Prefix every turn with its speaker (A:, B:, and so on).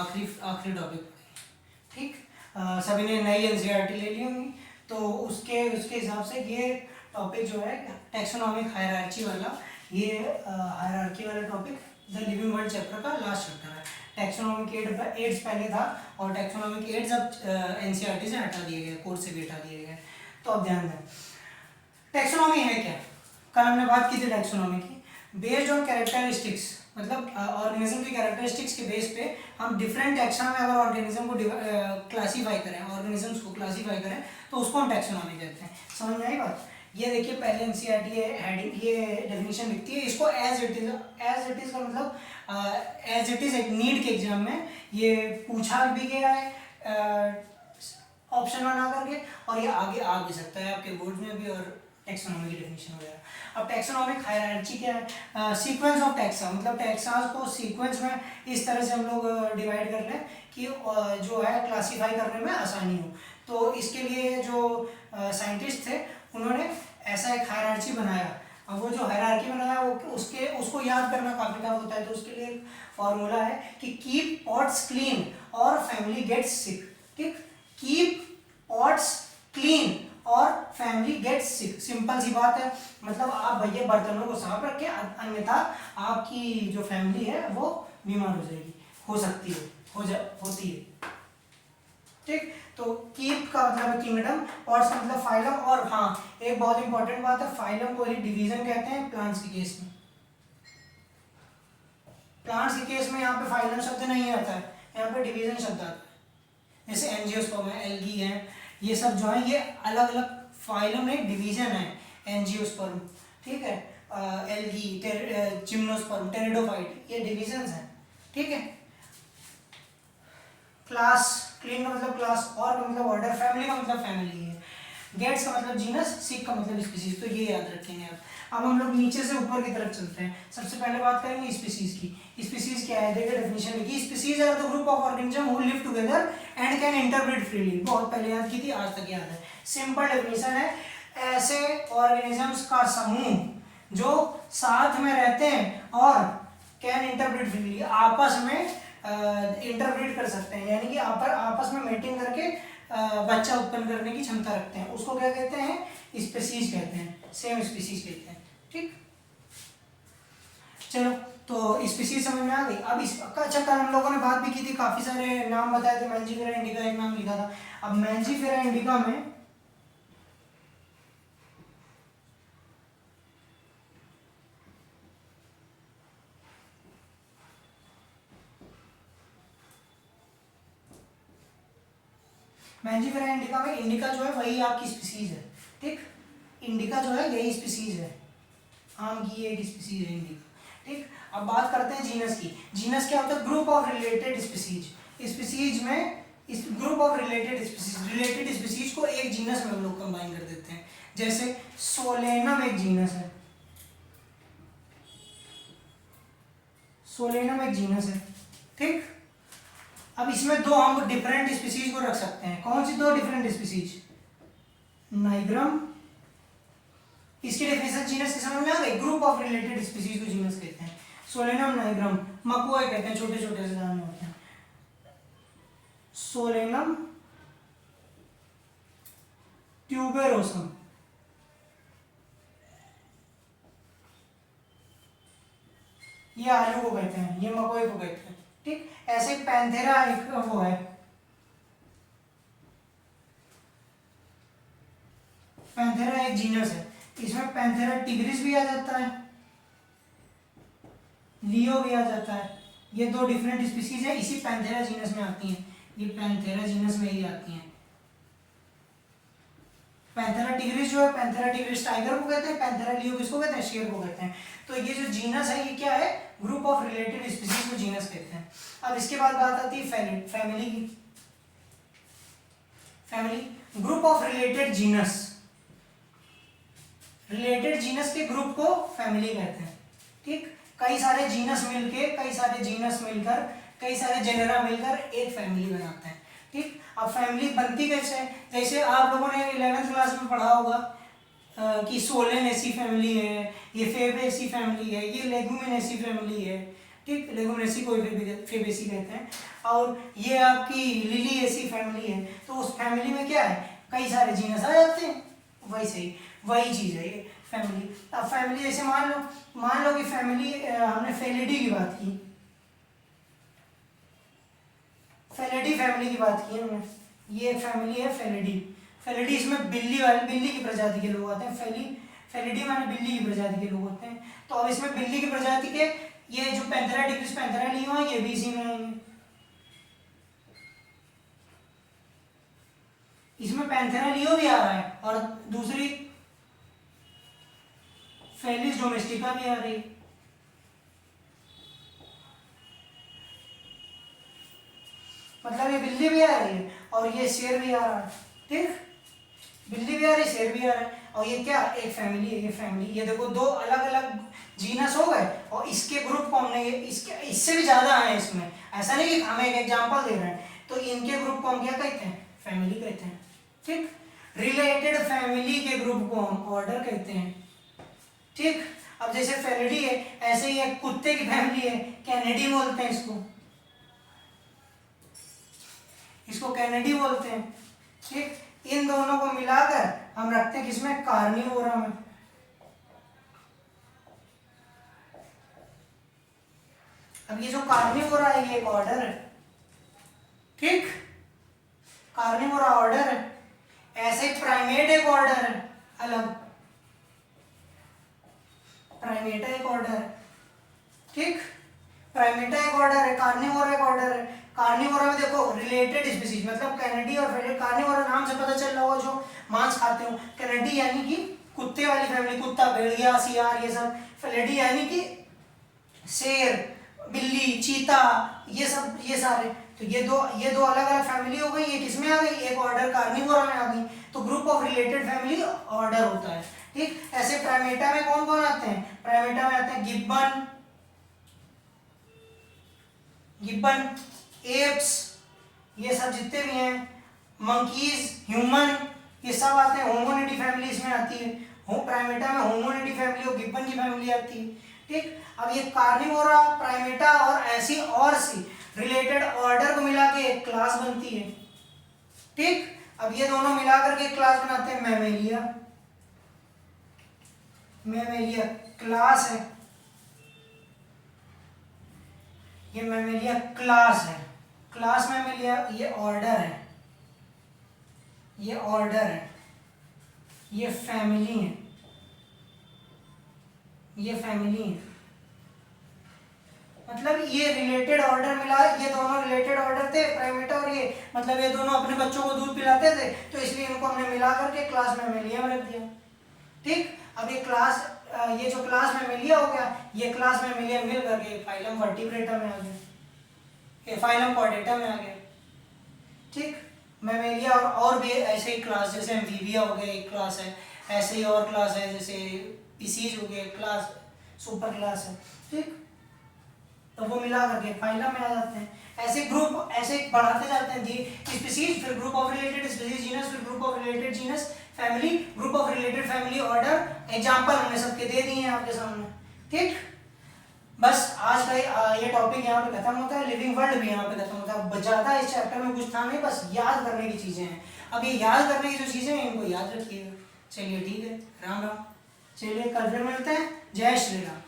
A: आखिरी आखिरी टॉपिक। ठीक, सभी ने नई एनसीईआरटी ले ली होंगी, तो उसके उसके हिसाब से ये टॉपिक जो है टैक्सोनॉमिक हायरार्की वाला, ये हायरार्की वाला topic the living world chapter का लास्ट चैप्टर है। टैक्सोनॉमिक एड्स पहले था और टैक्सोनॉमिक एड्स अब एनसीईआरटी से हटा दिए गए, कोर्स से भी हटा दिए गए। तो अब ध्यान दें, टैक्सोनॉमी है क्या। कल हमने बात की थी टैक्सोनॉमी की। बेस्ड ऑन कैरेक्टरिस्टिक्स, मतलब ऑर्गेनिज्म की कैरेक्टरिस्टिक्स के बेस पे हम डिफरेंट टैक्सा में अगर ऑर्गेनिज्म को क्लासीफाई करें, ऑर्गेनिजम्स को क्लासीफाई करें, तो उसको हम टैक्सोनॉमी कहते हैं। समझ में आई बात। ये देखिए पहले एनसीईआरटी हेडिंग ये डेफिनेशन लिखती है, इसको एज इट इज का मतलब एज इट इज एक नीड के एग्जाम में ये पूछा भी गया है ऑप्शन बना करके, और ये आगे आ भी सकता है आपके बोर्ड में भी, और टैक्सोनॉमी की डेफिनेशन वगैरह। अब टैक्सोनॉमिक हायरार्की क्या है, सीक्वेंस ऑफ टैक्सा, मतलब टैक्सास को सीक्वेंस में इस तरह से हम लोग डिवाइड कर लें कि जो है क्लासीफाई करने में आसानी हो। तो इसके लिए जो साइंटिस्ट थे उन्होंने ऐसा एक हायरार्की बनाया। अब वो जो हायरार्की बनाया वो उसको याद करना काफी टफ होता है, तो उसके लिए एक फॉर्मूला है कि कीप पॉट्स क्लीन और फैमिली गेट्स सिक। ठीक, कीप पॉट्स क्लीन और फैमिली गेट्स सिक, सिंपल सी बात है। मतलब आप भैया बर्तनों को साफ रखें, अन्यथा आपकी जो फैमिली है वो बीमार हो जाएगी, हो सकती है, होती है। ठीक, तो कीप का मतलब है किंगडम, पॉट्स का मतलब फाइलम, और हाँ एक बहुत इंपॉर्टेंट बात है, फाइलम को ही डिवीजन कहते हैं प्लांट्स के केस में। प्लांट्स के केस में यहाँ पे फाइलम शब्द नहीं आता है, यहाँ पे डिवीजन शब्द आता है। जैसे एंजियोस्पर्म है, एल्गी है, ये सब जो है ये अलग अलग फाइलम में डिवीजन है। एंजियोस्पर्म, ठीक है, एल्गी, जिम्नोस्पर्म, टेरिडोफाइट, ये डिवीजन हैं। ठीक है, क्लास, क्लीन का मतलब क्लास, और का मतलब ऑर्डर, फैमिली का मतलब फैमिली है, गेट्स का मतलब जीनस, सिक का मतलब स्पीसीज। तो ये याद रखेंगे आप। अब हम लोग नीचे से ऊपर की तरफ चलते हैं। सबसे पहले बात करेंगे स्पीसीज की। स्पीसीज क्या है, देखिए डेफिनेशन लिखी, species are the group of organism who live together and can interbreed freely. बहुत पहले याद की थी, आज तक याद है। सिंपल डेफिनेशन है, ऐसे ऑर्गेनिजम्स का समूह जो साथ में रहते हैं और कैन इंटरब्रीड फ्रीली, आपस में इंटरब्रीड कर सकते हैं, यानी कि आपस में मेंटेन करके बच्चा उत्पन्न करने की क्षमता रखते हैं, उसको क्या कहते हैं, स्पीसीज कहते हैं, सेम स्पीसीज कहते हैं। ठीक, चलो तो स्पीसीज समझ में आ गई। अब अच्छा, कल हम लोगों ने बात भी की थी, काफी सारे नाम बताए थे, मैंजीफेरा इंडिका एक नाम लिखा था। अब मैंजीफेरा इंडिका में मैंजीफेरा इंडिका में इंडिका जो है वही आपकी स्पीसीज है। ठीक, इंडिका जो है यही स्पीसीज है, आम की एक स्पीसीज है इंडिका। ठीक, अब बात करते हैं जीनस की। जीनस क्या होता है, group of related species. Species में इस ग्रुप ऑफ रिलेटेड स्पीसीज को एक जीनस में हम लोग कंबाइन कर देते हैं। जैसे सोलेनम एक जीनस है, सोलेनम एक जीनस है। ठीक, अब इसमें दो हम डिफरेंट स्पीसीज को रख सकते हैं। कौन सी दो डिफरेंट स्पीसीज, नाइग्रम, इसकी डेफिनेशन जीनस की समझ में आ गई। ग्रुप ऑफ रिलेटेड स्पीसीज को जीनस कहते हैं। सोलेनम, नाइग्रम, मकुए कहते हैं, छोटे छोटे से दाने होते हैं। सोलेनम, ट्यूबेरोसम, ये आलू को कहते हैं, ये मकोई को कहते हैं। ठीक, ऐसे पैंथेरा एक वो है, पैंथेरा एक जीनस है, इसमें पैंथेरा टिग्रिस भी आ जाता है, लियो भी आ जाता है। ये दो डिफरेंट स्पीसीज है, इसी पैंथेरा जीनस में आती हैं, ये पैंथेरा जीनस में ही आती हैं। पैंथेरा टिग्रिस जो है, पैंथेरा टिग्रिस टाइगर को कहते हैं, पैंथेरा लियो किसको कहते हैं, शेर को कहते हैं। तो ये जो जीनस है ये क्या है, ग्रुप ऑफ रिलेटेड स्पीसीज को जीनस कहते हैं। अब इसके बाद बात आती है फैमिली की। Family, group of related genus, related genus के ग्रुप को फैमिली कहते हैं। ठीक, कई सारे जीनस मिलकर कई सारे जेनेरा मिलकर एक फैमिली बनाते हैं। ठीक, अब फैमिली बनती कैसे है, जैसे आप लोगों ने 11th क्लास में पढ़ा होगा कि सोलेन ऐसी फैमिली है, ये फेब ऐसी फैमिली है, ये लेगुमिन ऐसी फैमिली है, ठीक, लेगुमिनेसी कोई फेबेसी कहते हैं। और ये आपकी लिलिएसी फैमिली है, तो उस फैमिली में क्या है, कई सारे जीनस आ जाते हैं, वैसे ही वही चीज़ है ये फैमिली। अब फैमिली जैसे मान लो कि फैमिली, हमने फेलिडी की बात की, फेलिडी फैमिली की बात की हमने, ये फैमिली है फेलिडी। फेलिडी, इसमें बिल्ली की प्रजाति के लोग आते हैं। फेलिडी माने बिल्ली की प्रजाति के लोग होते हैं। तो अब इसमें बिल्ली की प्रजाति के ये जो पैंथेरा डिक्रिस पैंथेरा लियो है, ये भी इसी में आएंगे। इसमें पैंथेरा लियो भी आ रहा है और दूसरी फेलिस डोमेस्टिका भी आ रही है। मतलब ये बिल्ली भी आ रही है और ये शेर भी आ रहा है, ठीक, बिल्ली भी आ रही है, शेर भी आ रहा है, और ये क्या, एक फैमिली है, ये फैमिली। ये देखो दो अलग अलग जीनस हो गए, और इसके ग्रुप को हमने इससे भी ज्यादा है इसमें, ऐसा नहीं कि हमें एक एग्जांपल दे रहे हैं, तो इनके ग्रुप को हम क्या कहते हैं, फैमिली कहते हैं, ठीक। रिलेटेड फैमिली के ग्रुप को हम ऑर्डर कहते हैं, ठीक। अब जैसे फेलिडी है, ऐसे ही एक कुत्ते की फैमिली है, कैनिडी बोलते हैं इसको कैनिडी बोलते हैं, ठीक। इन दोनों को मिलाकर हम रखते हैं किसमें, कार्निवोरा में। अब ये जो कार्निवोरा है, ये एक ऑर्डर है, ठीक, कार्निवोरा ऑर्डर है। ऐसे प्राइमेट एक ऑर्डर है अलग, प्राइमेटा एक ऑर्डर है, ठीक, प्राइमेटा एक ऑर्डर है, कार्निवोरा एक ऑर्डर है। कार्निवोरा में देखो रिलेटेड स्पीसीज, मतलब कैनिडी और फेलिडी। कार्निवोरा नाम से पता चल रहा होगा जो मांस खाते हो, कैनिडी यानी कि कुत्ते वाली फैमिली, कुत्ता, भेड़िया, सियार, ये सब। फेलिडी यानी कि शेर, बिल्ली, चीता, ये सब, ये सारे। तो ये दो अलग अलग फैमिली हो गई, ये किसमें आ गई, एक ऑर्डर कार्निवोरा में आ गई। तो group of related family order होता है, ठीक। ऐसे प्राइमेटा में कौन कौन आते हैं, प्राइमेटा में आते हैं गिब्बन, एप्स, ये सब जितने भी हैं, मंकीज, ह्यूमन, ये सब आते हैं। होमोनिडी फैमिली इसमें आती है, प्राइमेटा में होमोनिडी फैमिली और गिब्बन की फैमिली आती है, ठीक। अब ये कार्निवोरा, प्राइमेटा और ऐसी और सी रिलेटेड ऑर्डर को मिला के एक क्लास बनती है, ठीक। अब ये दोनों मिलाकर के क्लास बनाते हैं मैमेलिया। मैमेलिया क्लास है, ये मैमेलिया क्लास है, क्लास मैमेलिया। ये ऑर्डर है, ये ऑर्डर है, ये फैमिली है, ये फैमिली है। मतलब ये रिलेटेड ऑर्डर मिला, ये दोनों रिलेटेड ऑर्डर थे, प्राइमेटा और ये, मतलब ये दोनों अपने बच्चों को दूध पिलाते थे, तो इसलिए इनको हमने मिला करके क्लास मैमेलिया में रख दिया, ठीक। अब ये क्लास, ये जो क्लास मैमेलिया हो गया, ये क्लास मैमेलिया मिल करके फाइलम वर्टिब्रेटा में आ गया, ये फाइलम कॉर्डेटा में आ गया, ठीक। मैमेलिया और भी ऐसे ही क्लास, जैसे एम्फीबिया हो गया एक क्लास है, ऐसे ही और क्लास है, जैसे पीसीज हो गया क्लास, सुपर क्लास है, ठीक। तो वो मिला करके फाइलम में आ जाते हैं। ऐसे ग्रुप ऐसे बढ़ाते जाते हैं जी, स्पीसीज, फिर group of related species genus, फिर group of related genus family, group of related family order. Example हमने सबके दे दिए हैं आपके सामने, ठीक। बस आज का ये टॉपिक यहाँ पे खत्म होता है, लिविंग वर्ल्ड भी यहाँ पे खत्म होता है। ज़्यादा इस चैप्टर में कुछ था नहीं, बस याद करने की चीज़ें हैं। अब ये याद करने की जो चीज़ें हैं इनको याद रखिएगा। चलिए ठीक है, राम राम। चलिए कल फिर मिलते हैं। जय श्री राम।